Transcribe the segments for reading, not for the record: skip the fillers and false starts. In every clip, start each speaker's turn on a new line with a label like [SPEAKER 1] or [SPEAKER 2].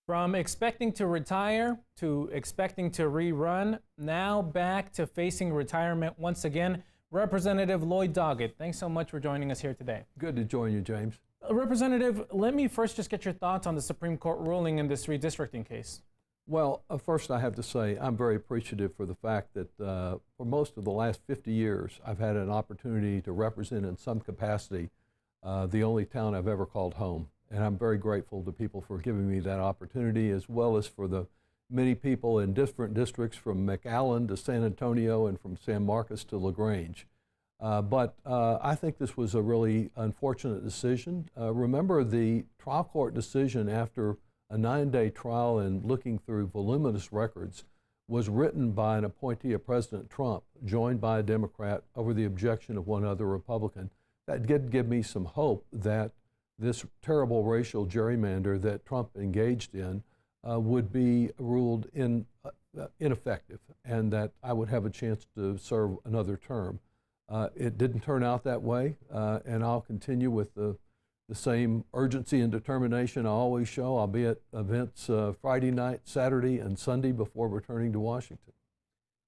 [SPEAKER 1] From expecting to retire to expecting to rerun, now back to facing retirement once again, Representative Lloyd Doggett. Thanks so much for joining us here today.
[SPEAKER 2] Good to join you, James.
[SPEAKER 1] Representative, let me first just get your thoughts on the Supreme Court ruling in this redistricting case.
[SPEAKER 2] Well, first I have to say I'm very appreciative for the fact that for most of the last 50 years I've had an opportunity to represent in some capacity the only town I've ever called home. And I'm very grateful to people for giving me that opportunity, as well as for the many people in different districts from McAllen to San Antonio and from San Marcos to LaGrange. But I think this was a really unfortunate decision. Remember, the trial court decision after a 9-day trial and looking through voluminous records was written by an appointee of President Trump, joined by a Democrat over the objection of one other Republican. That did give me some hope that this terrible racial gerrymander that Trump engaged in would be ruled ineffective, and that I would have a chance to serve another term. It didn't turn out that way, and I'll continue with the same urgency and determination I always show. I'll be at events Friday night, Saturday, and Sunday before returning to Washington.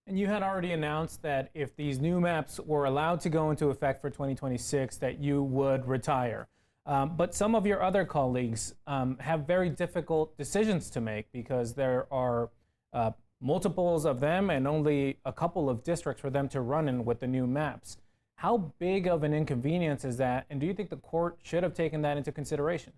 [SPEAKER 1] And you had already announced that if these new maps were allowed to go into effect for 2026, that you would retire. But some of your other colleagues have very difficult decisions to make because there are multiples of them and only a couple of districts for them to run in with the new maps. How big of an inconvenience is that, and do you think the court should have taken that into consideration?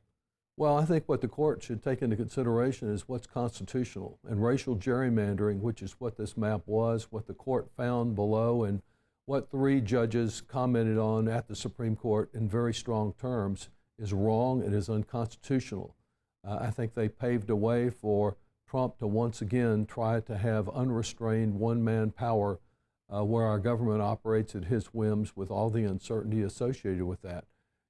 [SPEAKER 2] Well, I think what the court should take into consideration is what's constitutional, and racial gerrymandering, which is what this map was, what the court found below, and what 3 judges commented on at the Supreme Court in very strong terms, is wrong. It is unconstitutional. I think they paved a way for Trump to once again try to have unrestrained one-man power where our government operates at his whims with all the uncertainty associated with that.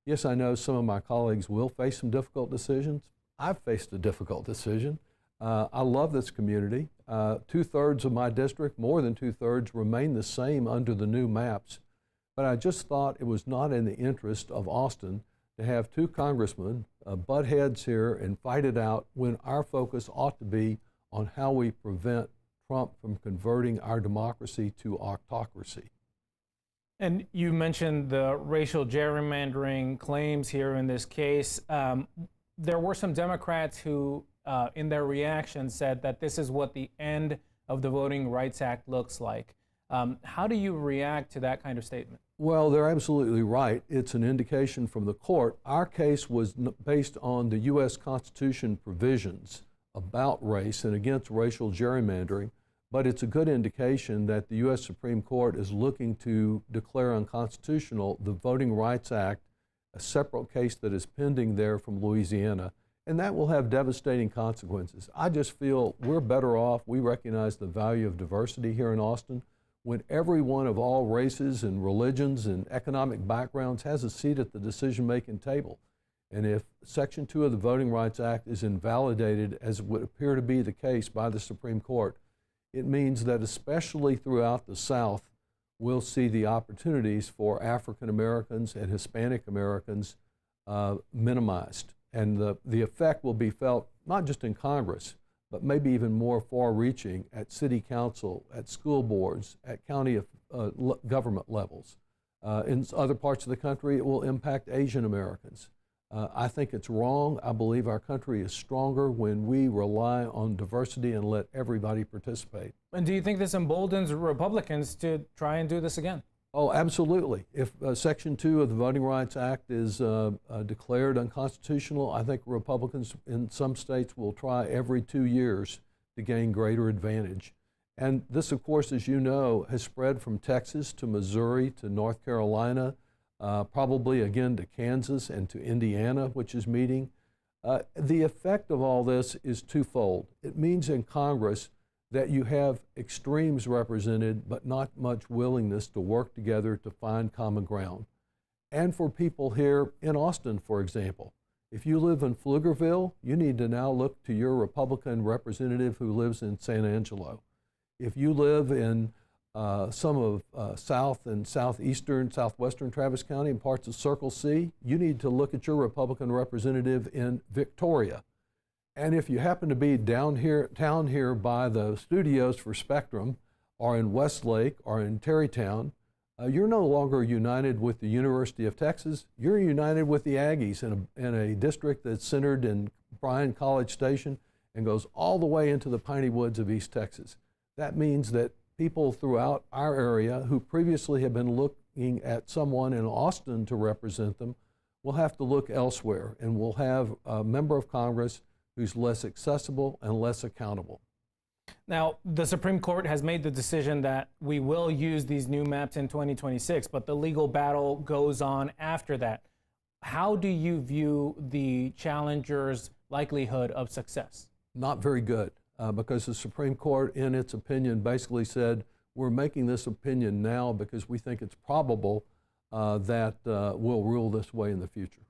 [SPEAKER 2] Yes, I know some of my colleagues will face some difficult decisions. I've faced a difficult decision. I love this community. 2/3 of my district, more than 2/3, remain the same under the new maps. But I just thought it was not in the interest of Austin to have 2 congressmen butt heads here and fight it out when our focus ought to be on how we prevent Trump from converting our democracy to autocracy.
[SPEAKER 1] And you mentioned the racial gerrymandering claims here in this case. There were some Democrats who, in their reaction, said that this is what the end of the Voting Rights Act looks like. How do you react to that kind of statement?
[SPEAKER 2] Well, they're absolutely right. It's an indication from the court. Our case was based on the U.S. Constitution provisions about race and against racial gerrymandering, but it's a good indication that the U.S. Supreme Court is looking to declare unconstitutional the Voting Rights Act, a separate case that is pending there from Louisiana, and that will have devastating consequences. I just feel we're better off. We recognize the value of diversity here in Austin when everyone of all races and religions and economic backgrounds has a seat at the decision-making table. And if Section 2 of the Voting Rights Act is invalidated, as would appear to be the case by the Supreme Court, it means that especially throughout the South, we'll see the opportunities for African Americans and Hispanic Americans minimized. And the effect will be felt not just in Congress, but maybe even more far-reaching at city council, at school boards, at county government levels. In other parts of the country, it will impact Asian Americans. I think it's wrong. I believe our country is stronger when we rely on diversity and let everybody participate.
[SPEAKER 1] And do you think this emboldens Republicans to try and do this again?
[SPEAKER 2] Oh, absolutely. If Section 2 of the Voting Rights Act is declared unconstitutional, I think Republicans in some states will try every 2 years to gain greater advantage. And this, of course, as you know, has spread from Texas to Missouri to North Carolina, probably again to Kansas and to Indiana, which is meeting. The effect of all this is twofold. It means in Congress that you have extremes represented, but not much willingness to work together to find common ground. And for people here in Austin, for example, if you live in Pflugerville, you need to now look to your Republican representative who lives in San Angelo. If you live in some of South and Southwestern Travis County and parts of Circle C, you need to look at your Republican representative in Victoria. And if you happen to be down here, town here by the studios for Spectrum, or in Westlake, or in Terrytown, you're no longer united with the University of Texas. You're united with the Aggies in a district that's centered in Bryan College Station and goes all the way into the piney woods of East Texas. That means that people throughout our area who previously have been looking at someone in Austin to represent them will have to look elsewhere, and we'll have a member of Congress who's less accessible and less accountable.
[SPEAKER 1] Now, the Supreme Court has made the decision that we will use these new maps in 2026, but the legal battle goes on after that. How do you view the challenger's likelihood of success?
[SPEAKER 2] Not very good, because the Supreme Court, in its opinion, basically said, we're making this opinion now because we think it's probable that we'll rule this way in the future.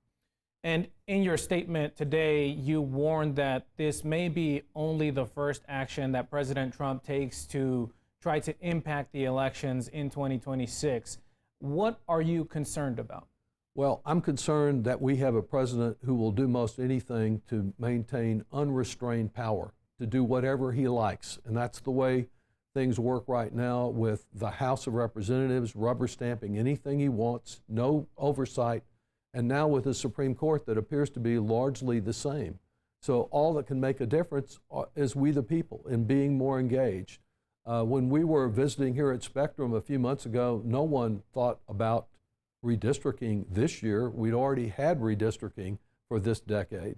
[SPEAKER 1] And in your statement today, you warned that this may be only the first action that President Trump takes to try to impact the elections in 2026. What are you concerned about?
[SPEAKER 2] Well, I'm concerned that we have a president who will do most anything to maintain unrestrained power, to do whatever he likes. And that's the way things work right now, with the House of Representatives rubber stamping anything he wants, no oversight. And now with the Supreme Court that appears to be largely the same. So all that can make a difference is we the people in being more engaged. When we were visiting here at Spectrum a few months ago, no one thought about redistricting this year. We'd already had redistricting for this decade.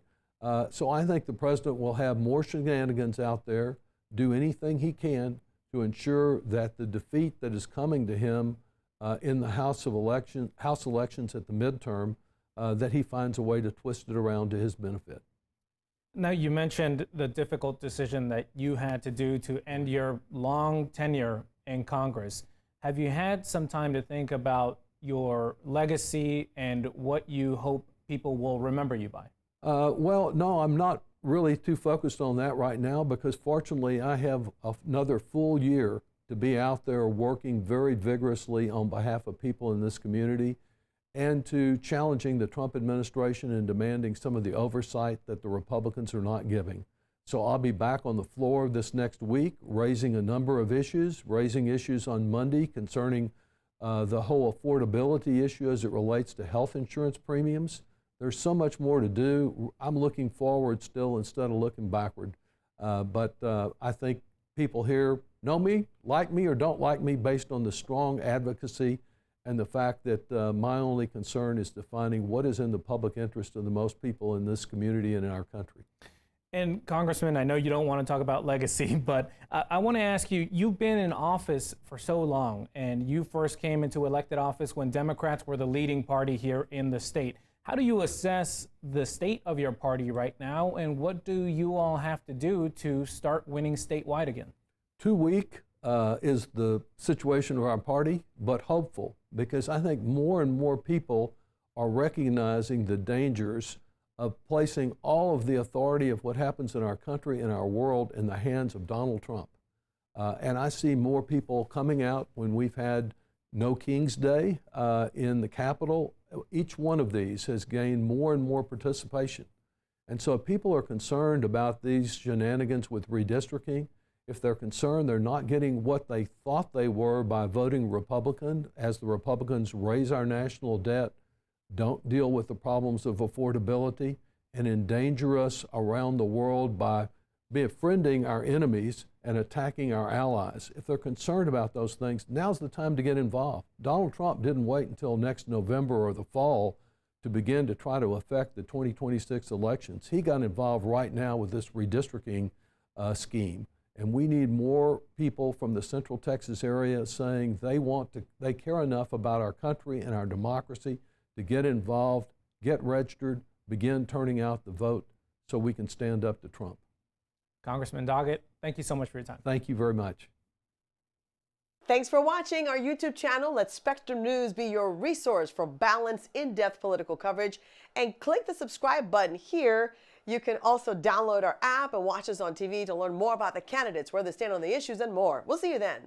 [SPEAKER 2] So I think the president will have more shenanigans out there, do anything he can to ensure that the defeat that is coming to him in the House elections at the midterm, that he finds a way to twist it around to his benefit.
[SPEAKER 1] Now, you mentioned the difficult decision that you had to do to end your long tenure in Congress. Have you had some time to think about your legacy and what you hope people will remember you by?
[SPEAKER 2] Well, no, I'm not really too focused on that right now, because fortunately I have another full year to be out there working very vigorously on behalf of people in this community and to challenging the Trump administration and demanding some of the oversight that the Republicans are not giving. So I'll be back on the floor this next week raising a number of issues, raising issues on Monday concerning the whole affordability issue as it relates to health insurance premiums. There's so much more to do. I'm looking forward still instead of looking backward. But I think people here know me, or don't like me based on the strong advocacy and the fact that my only concern is defining what is in the public interest of the most people in this community and in our country.
[SPEAKER 1] And Congressman, I know you don't want to talk about legacy, but I want to ask you, you've been in office for so long, and you first came into elected office when Democrats were the leading party here in the state. How do you assess the state of your party right now, and what do you all have to do to start winning statewide again?
[SPEAKER 2] Too weak is the situation of our party, but hopeful, because I think more and more people are recognizing the dangers of placing all of the authority of what happens in our country and our world in the hands of Donald Trump. And I see more people coming out when we've had No King's Day in the Capitol. Each one of these has gained more and more participation. And so if people are concerned about these shenanigans with redistricting, if they're concerned they're not getting what they thought they were by voting Republican, as the Republicans raise our national debt, don't deal with the problems of affordability, and endanger us around the world by befriending our enemies and attacking our allies. If they're concerned about those things, now's the time to get involved. Donald Trump didn't wait until next November or the fall to begin to try to affect the 2026 elections. He got involved right now with this redistricting scheme. And we need more people from the Central Texas area saying they care enough about our country and our democracy to get involved, get registered, begin turning out the vote so we can stand up to Trump.
[SPEAKER 1] Congressman Doggett, thank you so much for your time.
[SPEAKER 2] Thank you very much.
[SPEAKER 3] Thanks for watching our YouTube channel. Let Spectrum News be your resource for balanced, in-depth political coverage. And click the subscribe button here. You can also download our app and watch us on TV to learn more about the candidates, where they stand on the issues, and more. We'll see you then.